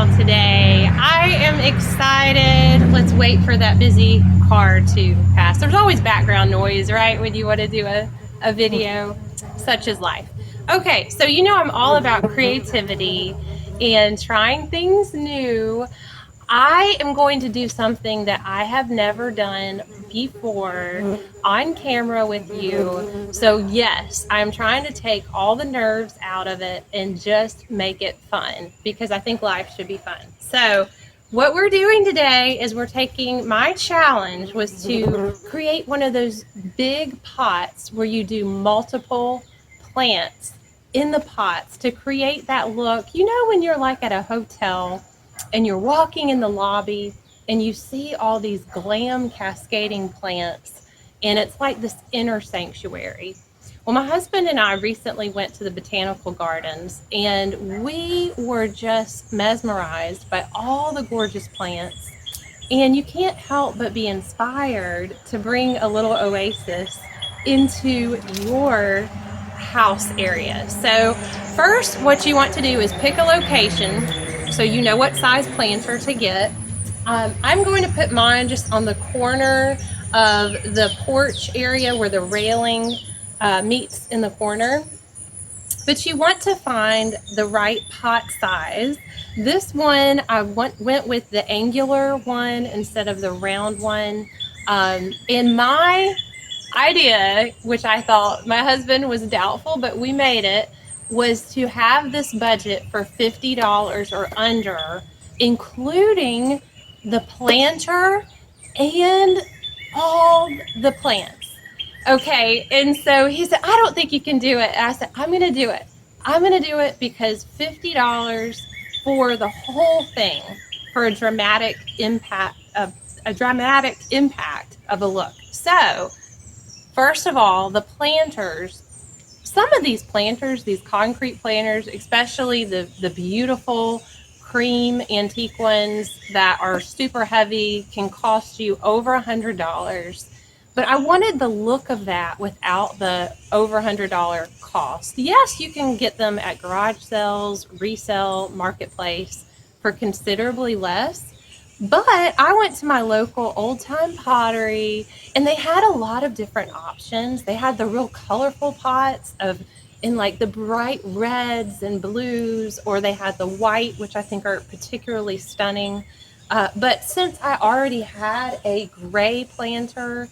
y'all today. I am excited. Let's wait for that busy car to pass. There's always background noise, right, when you want to do a video. Such is life. Okay, so you know I'm all about creativity and trying things new. I am going to do something that I have never done before on camera with you. So yes, I'm trying to take all the nerves out of it and just make it fun because I think life should be fun. So what we're doing today is we're taking, my challenge was to create one of those big pots where you do multiple plants in the pots to create that look. You know when you're like at a hotel and you're walking in the lobby and you see all these glam cascading plants and it's like this inner sanctuary. Well, my husband and I recently went to the botanical gardens and we were just mesmerized by all the gorgeous plants, and you can't help but be inspired to bring a little oasis into your house area. So first, what you want to do is pick a location so you know what size planter to get. I'm going to put mine just on the corner of the porch area where the railing meets in the corner. But you want to find the right pot size. This one, I went with the angular one instead of the round one. In my idea, which I thought my husband was doubtful, but we made it, was to have this budget for $50 or under, including the planter and all the plants. Okay, and so he said, I don't think you can do it. And I said, I'm going to do it. I'm going to do it because $50 for the whole thing, for a dramatic impact of a look. So, first of all, the planters. Some of these planters, these concrete planters, especially the beautiful cream antique ones that are super heavy, can cost you over $100. But I wanted the look of that without the over $100 cost. Yes, you can get them at garage sales, resale, marketplace for considerably less. But I went to my local old time pottery and they had a lot of different options. They had the real colorful pots in like the bright reds and blues, or they had the white, which I think are particularly stunning. But since I already had a gray planter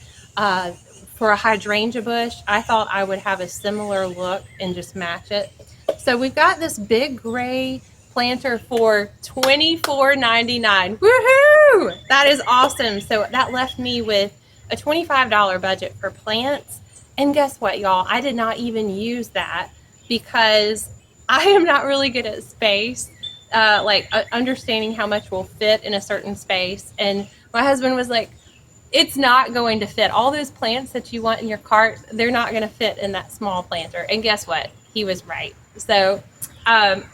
for a hydrangea bush, I thought I would have a similar look and just match it. So we've got this big gray planter for $24.99. Woohoo! That is awesome. So that left me with a $25 budget for plants. And guess what, y'all? I did not even use that because I am not really good at space, understanding how much will fit in a certain space. And my husband was like, it's not going to fit. All those plants that you want in your cart, they're not going to fit in that small planter. And guess what? He was right. So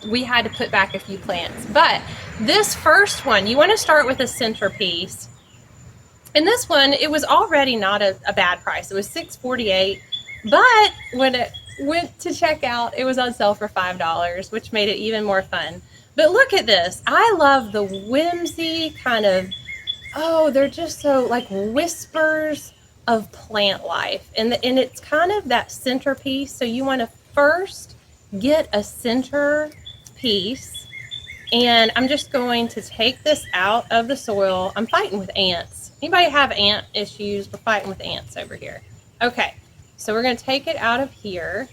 we had to put back a few plants. But this first one, you want to start with a centerpiece. And this one, it was already not a bad price. It was $6.48. But when it went to checkout, it was on sale for $5, which made it even more fun. But look at this. I love the whimsy kind of, they're just so like whispers of plant life. And it's kind of that centerpiece. So you want to first get a center piece. And I'm just going to take this out of the soil. I'm fighting with ants. Anybody have ant issues? We're fighting with ants over here. Okay, so we're going to take it out of here.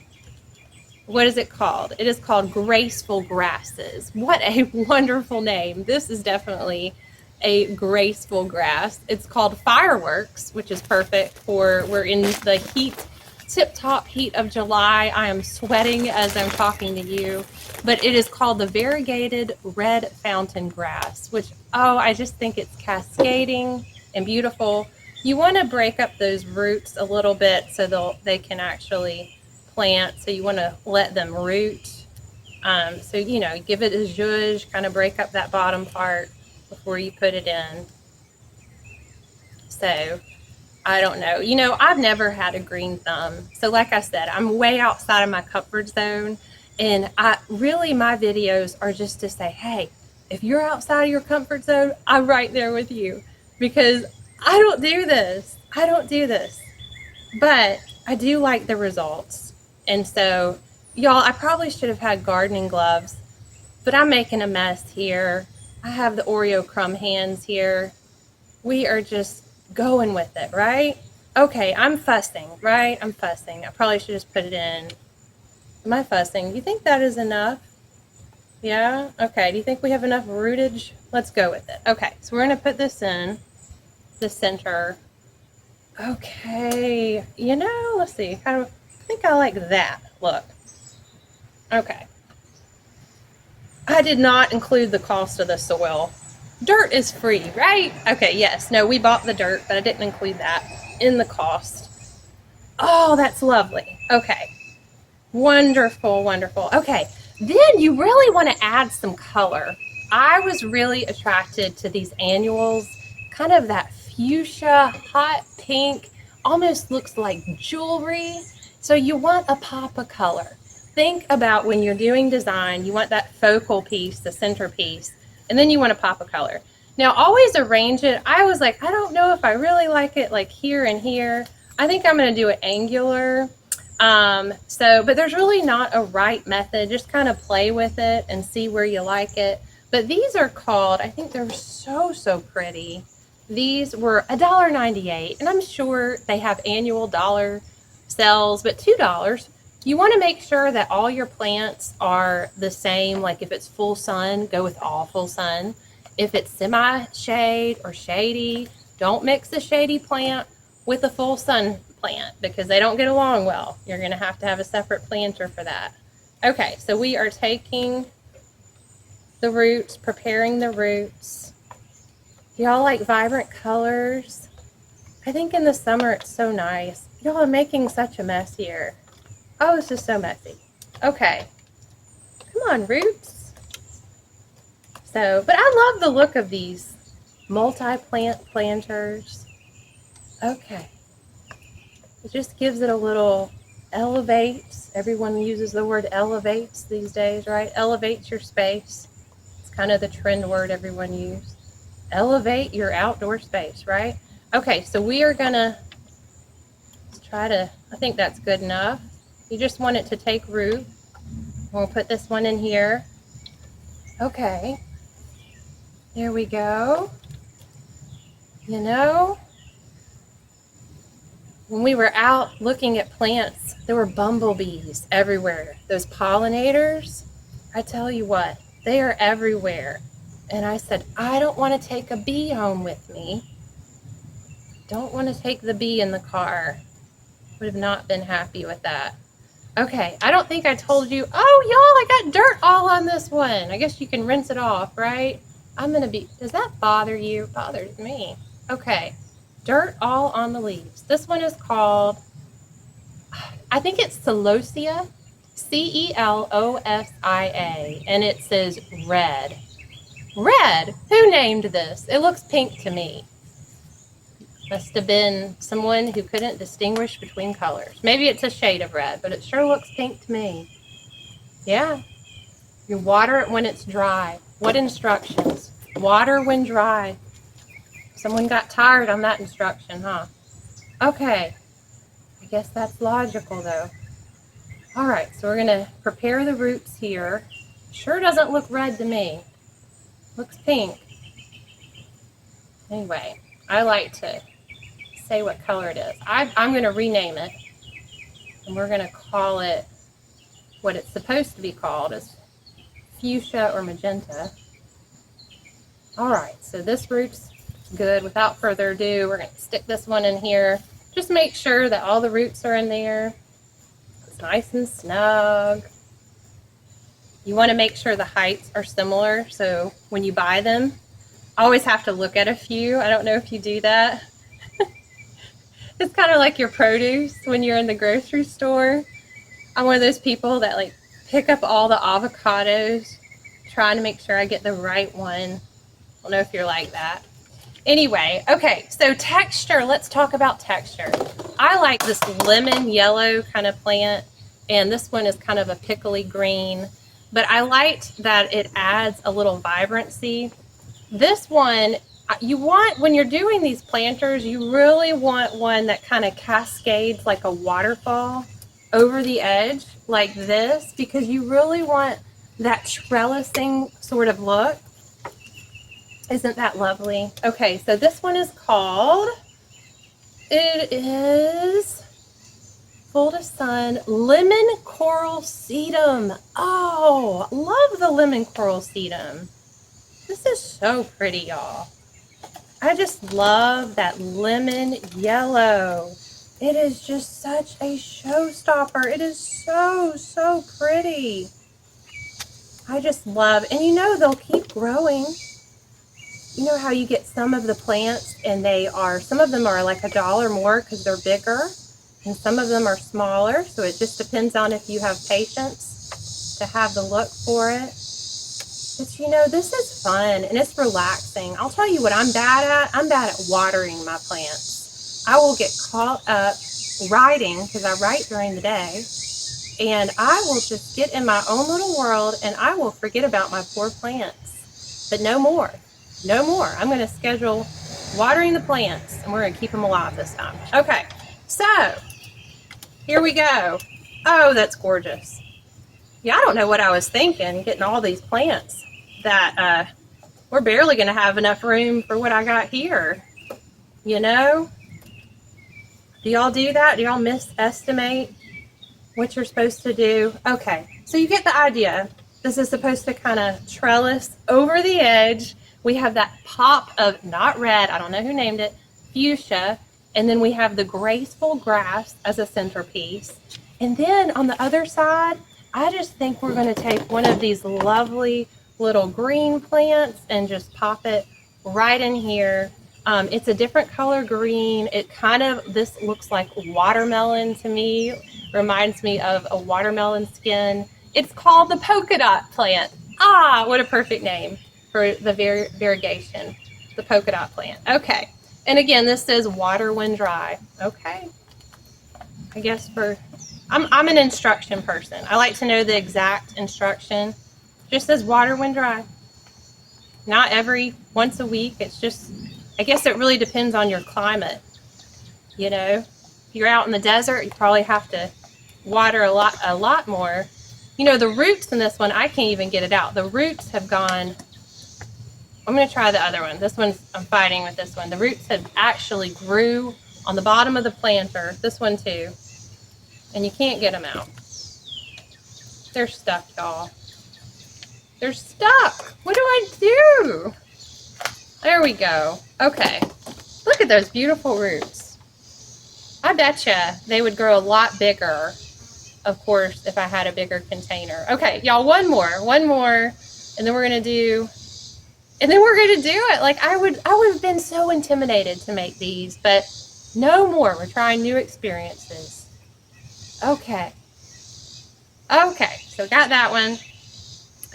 What is it called? It is called Graceful Grasses. What a wonderful name. This is definitely a graceful grass. It's called Fireworks, which is perfect for, we're in the heat, tip-top heat of July. I am sweating as I'm talking to you, but it is called the Variegated Red Fountain Grass, which, I just think it's cascading and beautiful. You want to break up those roots a little bit so they can actually plant. So you want to let them root. So, give it a zhuzh, kind of break up that bottom part before you put it in. So I don't know. I've never had a green thumb. So like I said, I'm way outside of my comfort zone. And my videos are just to say, hey, if you're outside of your comfort zone, I'm right there with you, because I don't do this. I don't do this. But I do like the results. And so, y'all, I probably should have had gardening gloves, but I'm making a mess here. I have the Oreo crumb hands here. We are just going with it, right? Okay, I'm fussing, right? I'm fussing. I probably should just put it in. Am I fussing? Do you think that is enough? Yeah? Okay, do you think we have enough rootage? Let's go with it. Okay, so we're going to put this in the center. Okay, you know, let's see. I think I like that look. Okay. I did not include the cost of the soil. Dirt is free, right? Okay, yes. No, we bought the dirt, but I didn't include that in the cost. Oh, that's lovely. Okay. Wonderful, wonderful. Okay, then you really want to add some color. I was really attracted to these annuals, kind of that fuchsia, hot pink, almost looks like jewelry. So you want a pop of color. Think about when you're doing design, you want that focal piece, the centerpiece, and then you want a pop of color. Now, always arrange it. I was like, I don't know if I really like it like here and here. I think I'm going to do it angular. But there's really not a right method. Just kind of play with it and see where you like it. But these are called, I think they're so pretty. These were $1.98, and I'm sure they have annual dollar sales, but $2. You want to make sure that all your plants are the same. Like if it's full sun, go with all full sun. If it's semi-shade or shady, don't mix the shady plant with a full sun plant because they don't get along well. You're going to have a separate planter for that. Okay, so we are taking the roots, preparing the roots. Y'all like vibrant colors? I think in the summer it's so nice. Y'all are making such a mess here. Oh, this is so messy. Okay. Come on, roots. But I love the look of these multi-plant planters. Okay. It just gives it a little elevates. Everyone uses the word elevates these days, right? Elevates your space. It's kind of the trend word everyone uses. Elevate your outdoor space, right? Okay, so we are gonna try to, I think that's good enough. You just want it to take root. We'll put this one in here. Okay. There we go. You know, when we were out looking at plants, there were bumblebees everywhere. Those pollinators, I tell you what, they are everywhere. And I said, I don't want to take a bee home with me. Don't want to take the bee in the car. Would have not been happy with that. Okay, I don't think I told you. Oh, y'all, I got dirt all on this one. I guess you can rinse it off, right? Does that bother you? It bothers me. Okay, dirt all on the leaves. This one is called, I think it's celosia, Celosia, and it says red. Red? Who named this? It looks pink to me. Must have been someone who couldn't distinguish between colors. Maybe it's a shade of red, but it sure looks pink to me. Yeah. You water it when it's dry. What instructions? Water when dry. Someone got tired on that instruction, huh? Okay. I guess that's logical, though. All right, so we're going to prepare the roots here. Sure doesn't look red to me. Looks pink. Anyway, I like to say what color it is. I'm going to rename it, and we're going to call it what it's supposed to be called, is fuchsia or magenta. All right, so this root's good. Without further ado, we're going to stick this one in here. Just make sure that all the roots are in there. It's nice and snug. You want to make sure the heights are similar, so when you buy them, always have to look at a few. I don't know if you do that. It's kind of like your produce when you're in the grocery store. I'm one of those people that like pick up all the avocados, trying to make sure I get the right one. I don't know if you're like that. Anyway, okay, so texture. Let's talk about texture. I like this lemon yellow kind of plant, and this one is kind of a pickly green. but I liked that it adds a little vibrancy. This one, you want, when you're doing these planters, you really want one that kind of cascades like a waterfall over the edge like this, because you really want that trellising sort of look. Isn't that lovely? Okay, so this one is called, it is Full to Sun Lemon Coral Sedum. Oh, love the lemon coral sedum. This is so pretty, y'all. I just love that lemon yellow. It is just such a showstopper. It is so, so pretty. I just love, and you know they'll keep growing. You know how you get some of the plants and they are, some of them are like $1 more because they're bigger, and some of them are smaller. So it just depends on if you have patience to have the look for it. But you know, this is fun and it's relaxing. I'll tell you what I'm bad at. I'm bad at watering my plants. I will get caught up writing, because I write during the day, and I will just get in my own little world and I will forget about my poor plants. But no more. No more. I'm going to schedule watering the plants and we're going to keep them alive this time. Okay, so here we go. Oh, that's gorgeous. Yeah, I don't know what I was thinking, getting all these plants that we're barely going to have enough room for what I got here. You know? Do y'all do that? Do y'all misestimate what you're supposed to do? Okay, so you get the idea. This is supposed to kind of trellis over the edge. We have that pop of, not red, I don't know who named it, fuchsia. And then we have the graceful grass as a centerpiece. And then on the other side, I just think we're going to take one of these lovely little green plants and just pop it right in here. It's a different color green. It kind of, this looks like watermelon to me. Reminds me of a watermelon skin. It's called the polka dot plant. Ah, what a perfect name for the variegation, the polka dot plant. Okay, and again, this says water when dry. Okay, I guess I'm an instruction person. I like to know the exact instruction. Just says water when dry. Not once a week. It's just, I guess it really depends on your climate. You know, if you're out in the desert, you probably have to water a lot more. You know, the roots in this one, I can't even get it out. The roots have gone. I'm going to try the other one. This one's, I'm fighting with this one. The roots have actually grew on the bottom of the planter. This one too. And you can't get them out. They're stuck, y'all. They're stuck. What do I do? There we go. Okay. Look at those beautiful roots. I betcha they would grow a lot bigger, of course, if I had a bigger container. Okay, y'all, one more, and then we're going to do it. Like I would have been so intimidated to make these, but no more. We're trying new experiences. Okay, so got that one,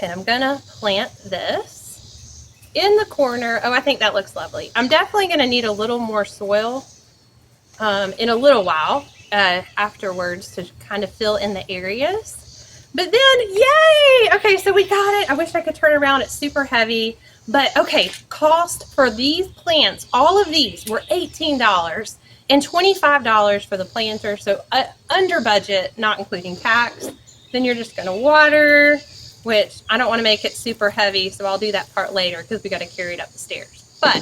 and I'm gonna plant this in the corner. Oh, I think that looks lovely. I'm definitely gonna need a little more soil in a little while afterwards to kind of fill in the areas. But then, yay! Okay, so we got it. I wish I could turn around. It's super heavy. But okay, cost for these plants, all of these were $18 and $25 for the planter. So under budget, not including tax. Then you're just going to water, which I don't want to make it super heavy. So I'll do that part later because we got to carry it up the stairs. But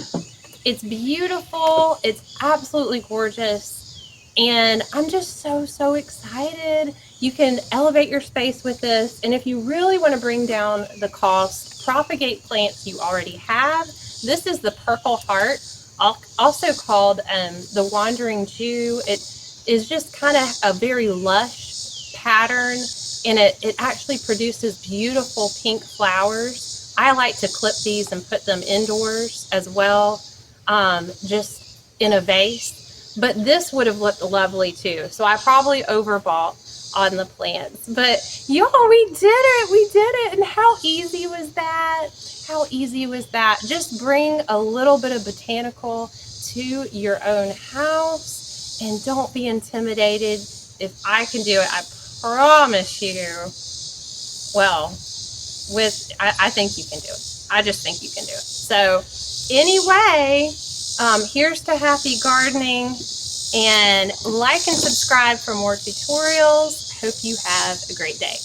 it's beautiful. It's absolutely gorgeous. And I'm just so, so excited. You can elevate your space with this. And if you really want to bring down the cost, propagate plants you already have. This is the Purple Heart, also called the Wandering Jew. It is just kind of a very lush pattern, and it actually produces beautiful pink flowers. I like to clip these and put them indoors as well, just in a vase. But this would have looked lovely too. So I probably overbought on the plants. But y'all, we did it. And how easy was that? Just bring a little bit of botanical to your own house and don't be intimidated. If I can do it, I promise you, well, I think you can do it. I just think you can do it. So anyway, here's to happy gardening, and like and subscribe for more tutorials. Hope you have a great day.